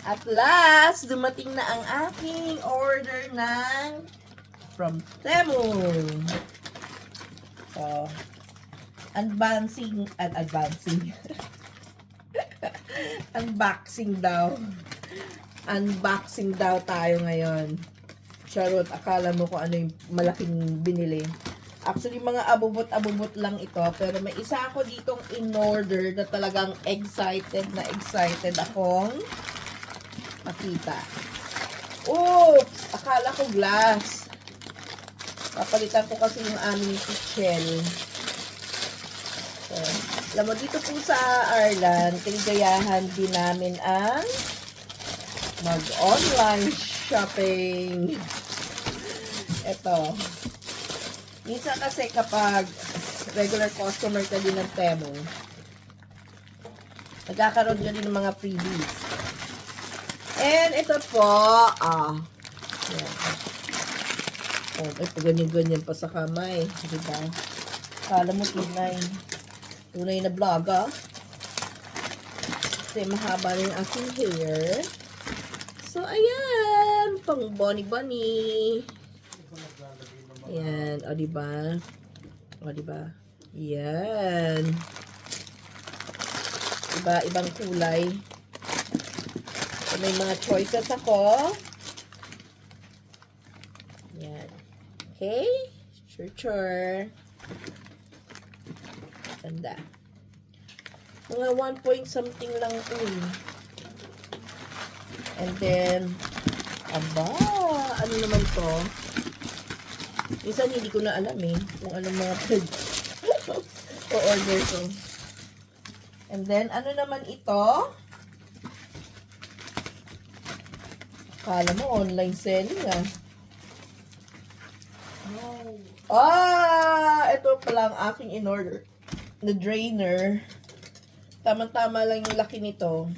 At last, dumating na ang aking order ng from Temu. So, advancing. Unboxing daw. Unboxing daw tayo ngayon. Charot, akala mo kung ano yung malaking binili. Actually, mga abubot-abubot lang ito. Pero may isa ako ditong in-order na talagang excited akong makita. Oops! Akala ko glass. Papalitan ko kasi yung aming kitchen. So, alam mo, dito po sa Ireland, kaligayahan din namin ang mag-online shopping. Ito. Minsan kasi kapag regular customer ka din ng Temu, nagkakaroon ka din ng mga freebies. And ito po, yan. Oh, may ganyan-ganyan pa sa kamay. Diba? Kala mo tunay na vlog, kasi mahaba rin ang aking hair. So, ayan. Pang bunny. Ayan. O, diba? Ayan. Iba-ibang kulay. So, may mga choices ako. Ayan. Okay? Sure. Ganda. Mga 1 point something lang ito eh. And then, ano naman to? Minsan hindi ko na alam eh, kung anong mga o-order ko. And then, ano naman ito? Kala mo, online selling ah. Ito pala ang aking in-order. The drainer. Tama-tama lang yung laki nito.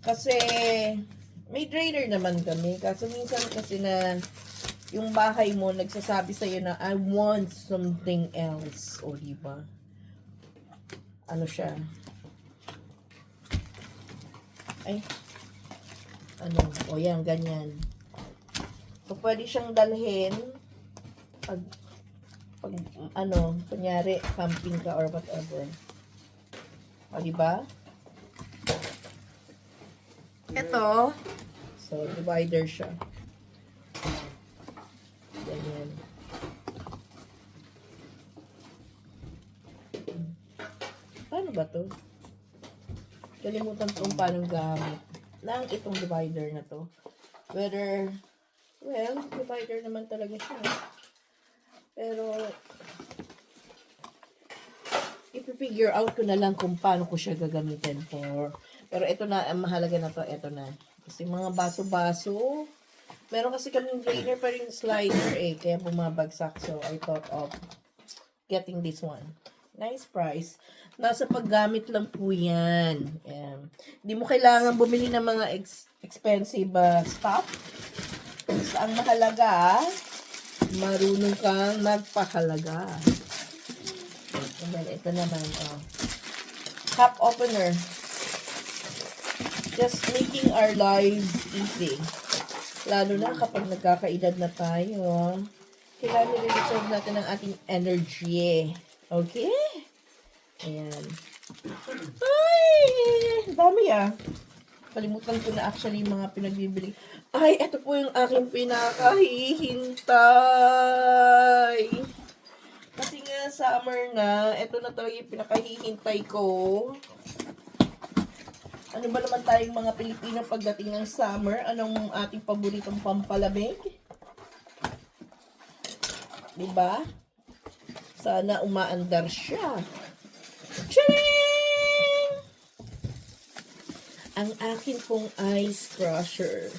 Kasi, may drainer naman kami. Kaso minsan kasi na yung bahay mo nagsasabi sa'yo na I want something else. O, diba? Ano siya? Ay. O yan, ganyan. So, pwede siyang dalhin pag kunyari, camping ka or whatever. O, diba? Ito, so, divider siya. Ganyan. Paano ba to? Kalimutan ko kung paano gamit ng itong divider na to. Divider naman talaga siya. Pero, i-figure out ko na lang kung paano ko siya gagamitin for. Pero ito na, ang mahalaga na to, ito na. Kasi mga baso-baso, meron kasi kaming drainer pa rin slider eh, kaya bumabagsak. So, I thought of getting this one. Nice price. Nasa paggamit lang po yan. Hindi mo kailangan bumili ng mga expensive stuff. So, ang mahalaga, marunong kang magpahalaga. And then, ito naman, cup opener. Just making our lives easy. Lalo na kapag nagkakaedad na tayo, kailangan i-reserve natin ang ating energy. Okay? Ayan. Ay! Dami ah. Kalimutan ko na actually yung mga pinagbibili. Ay, ito po yung aking pinakahihintay. Kasi nga, summer na. Ito na talaga yung pinakahihintay ko. Ano ba naman tayong mga Pilipino pagdating ng summer? Anong ating paboritong pampalamig? Diba? Sana umaandar siya. Tcharing! Ang akin pong ice crusher.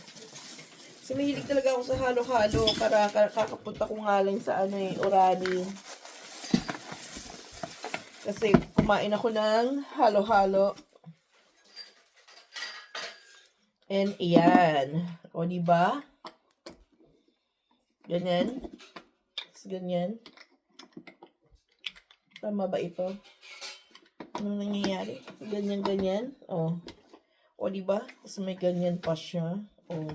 Kasi mahilig talaga ako sa halo-halo. Kakapunta ko nga lang sa Orani. Kasi kumain ako ng halo-halo. And ayan. O, diba? Ganyan. Ganyan. Tama ba ito? Ano nangyayari? Ganyan. Oh. O, diba? Tapos may ganyan pa siya. Oh.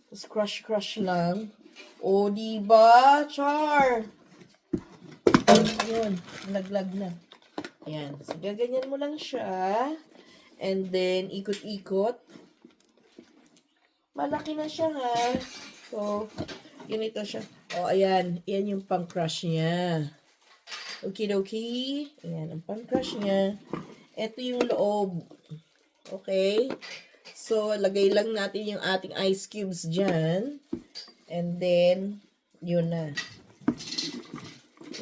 Tapos crush lang. O, diba? Char! Ayun. Naglag na. Ayan. So, gaganyan mo lang siya. And then, ikot-ikot. Malaki na siya, ha? So, ganito siya. O, ayan. Ayan yung pang-crush niya. Okie-dokie. Ayan, ang pang-crush niya. Ito yung loob. Okay? So, lagay lang natin yung ating ice cubes dyan. And then, yun na.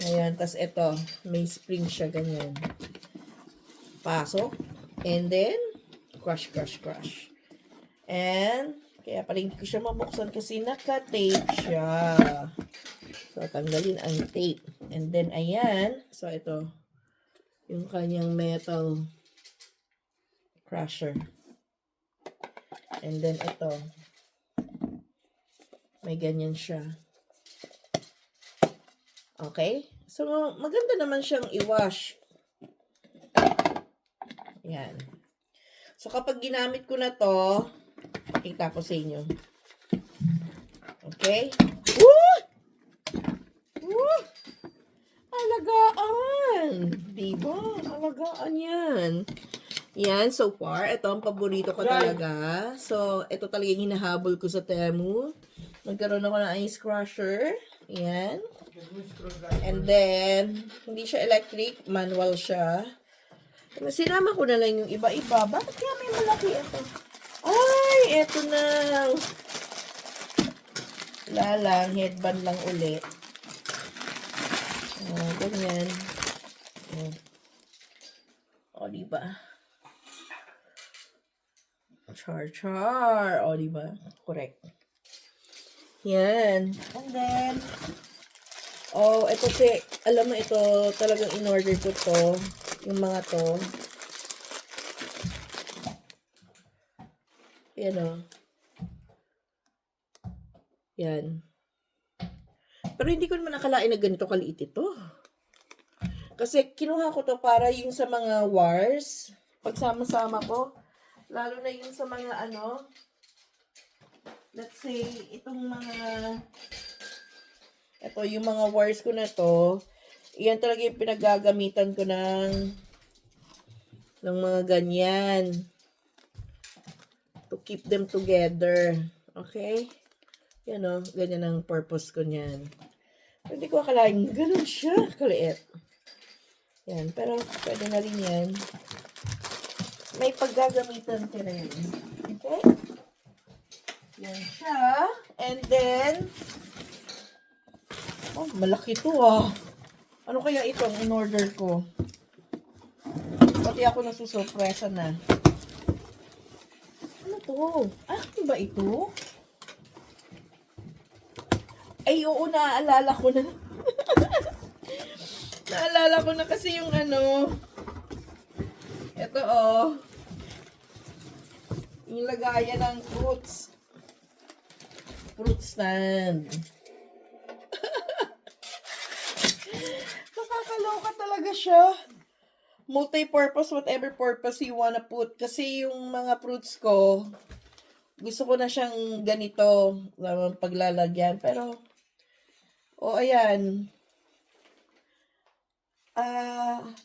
Ayan, tas ito, may spring siya, ganyan. Pasok. And then, crush. And, kaya pala hindi ko siya mabuksan kasi naka-tape siya. So, tanggalin ang tape. And then, ayan. So, ito. Yung kanyang metal crusher. And then, ito. May ganyan siya. Okay? So, maganda naman siyang i-wash. Yan. So, kapag ginamit ko na to, pakita ko sa inyo. Okay? Woo! Woo! Alagaan! Diba? Alagaan yan. Yan, so far. Ito ang paborito ko talaga. So, ito talaga yung hinahabol ko sa Temu. Nagkaroon ako ng ice crusher. Yan. And then, hindi siya electric. Manual siya. Sinama ko na lang yung iba-iba. Bakit kaya may malaki ito? Ay, ito na. Lalang, headband lang ulit. Ganyan. O, diba? Char. O, diba? Correct. Yan. And then, ito alam mo ito, talagang in-order ko to. Yung mga to. Yan o. Yan. Pero hindi ko naman nakalain na ganito kaliit ito. Kasi kinuha ko to para yung sa mga wires. Pagsama-sama ko. Lalo na yung sa mga let's say, itong mga yung mga wires ko na to. Iyan talaga yung pinagagamitan ko ng mga ganyan. To keep them together. Okay? Yan o. Ganyan ang purpose ko niyan. Hindi ko akalain. Ganun siya. Kaliit. Yan. Pero pwede na rin yan. May paggagamitan ka rin. Okay? Yan siya. And then, malaki to Ano kaya ito ang in-order ko? Pati ako nasusurpresa na. Ano to? Ano ba ito? Ay, oo, naaalala ko na. Naalala ko na kasi yung ito yung lagayan ng fruits. Fruit stand. Nakakaloka talaga siya. Multi-purpose, whatever purpose you wanna put. Kasi yung mga fruits ko, gusto ko na siyang ganito, paglalagyan. Pero, ayan.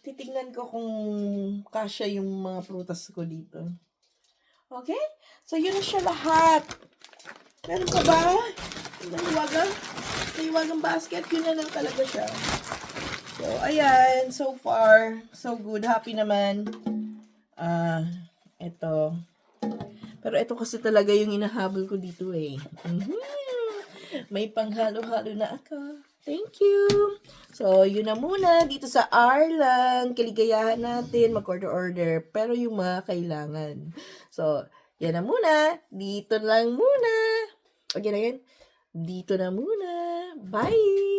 Titignan ko kung kasya yung mga prutas ko dito. Okay? So, yun na siya lahat. Meron pa ba? Naiwagang basket. Yun na lang talaga siya. So, ayan. So far, so good. Happy naman. Ito. Pero ito kasi talaga yung inahabol ko dito eh. May panghalo-halo na ako. Thank you. So, yun na muna. Dito sa Arlan, kaligayahan natin mag-order. Pero yung mga kailangan. So, yan na muna. Dito lang muna. Okay na yan? Dito na muna. Bye!